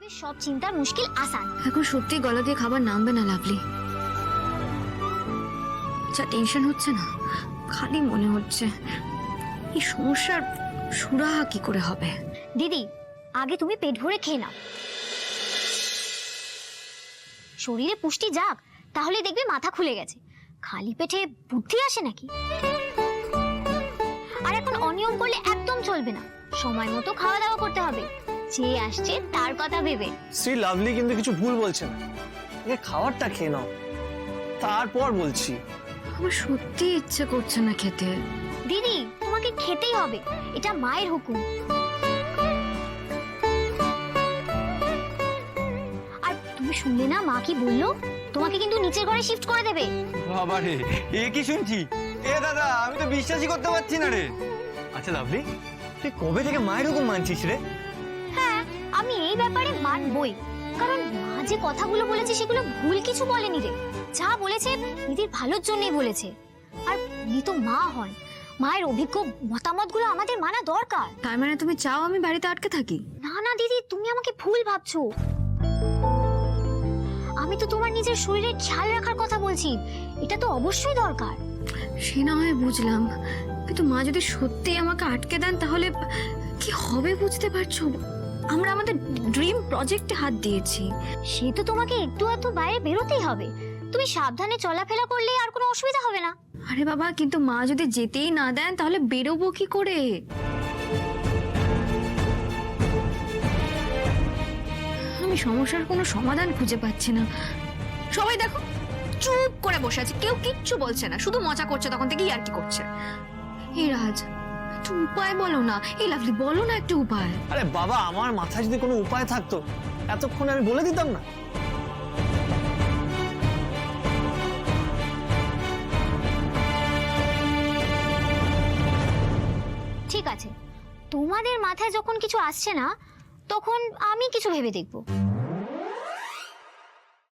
সব চিন্তার মুশকিল আসান। এখন সত্যি গলা দিয়ে খাবার নামবে না লাভলি। যা টেনশন হচ্ছে না, খালি মনে হচ্ছে এই সমস্যার সুরাহা কি করে হবে। দিদি, আগে তুমি পেট ভরে খেয়ে নাও, শরীরে পুষ্টি যাক, তাহলে দেখবে মাথা খুলে গেছে। খালি পেটে বুদ্ধি আসে নাকি? আর এখন অনিয়ম করলে একদম চলবে না, সময় মতো খাওয়া দাওয়া করতে হবে, যে আসছে তার কথা ভেবে। শ্রী লাভলি কিন্তু কিছু ভুল বলছে না, আগে খাবারটা খেয়ে নাও, তারপর বলছি। আমার সত্যি ইচ্ছে করছে না খেতে। দিদি, তোমাকে খেতেই হবে, এটা মায়ের হুকুম। আর তুমি শুনলে না মা কি বললো? তোমাকে কিন্তু নিচের ঘরে শিফট করে দেবে। বাবা রে, এ কি শুনছি? এ দাদা, আমি তো বিশ্বাসই করতে পারছি না রে। আচ্ছা লাভলি, তুই কবে থেকে মায়ের হুকুম মানছিস রে? হ্যাঁ, আমি এই ব্যাপারে মানবই, কারণ মা যে কথাগুলো বলেছে সেগুলো ভুল কিছু বলেনি রে। যা বলেছে দিদির ভালোর জন্যই বলেছে। আর উনি তো মা হন, মায়ের অভিজ্ঞ মতামতগুলো আমাদের মানা দরকার। তার মানে তুমি চাও আমি বাড়িতে আটকে থাকি? না না দিদি, তুমি আমাকে ভুল ভাবছো। আমি তো তোমার নিজের শরীরের খেয়াল রাখার কথা বলছি, এটা তো অবশ্যই দরকার। সে না হয় বুঝলাম, কিন্তু মা যদি সত্যি আমাকে আটকে দেন তাহলে কি হবে বুঝতে পারছো? আমরা আমাদের ড্রিম প্রজেক্টে হাত দিয়েছি। সে তো তোমাকে একটু একটু বাইরে বেরোতেই হবে, তুমি সাবধানে চলাফেরা করলে আর কোনো অসুবিধা হবে না। আরে বাবা, কিন্তু মা যদি যেতেই না দেন তাহলে বেরোবো কি করে? আমি সমস্যার কোনো সমাধান খুঁজে পাচ্ছি না। সবাই দেখো চুপ করে বসে আছে, কেউ কিচ্ছু বলছে না, শুধু মজা করছে তখন থেকেই আর কি করছে। এই রাজ, একটু উপায় বলো না। এই লাভলি, বলো না একটু উপায়। আরে বাবা, আমার মাথায় যদি কোনো উপায় থাকতো এতক্ষণ আমি বলে দিতাম না। ঠিক আছে, তোমাদের মাথায় যখন কিছু আসছে না তখন আমি কিছু ভেবে দেখবো।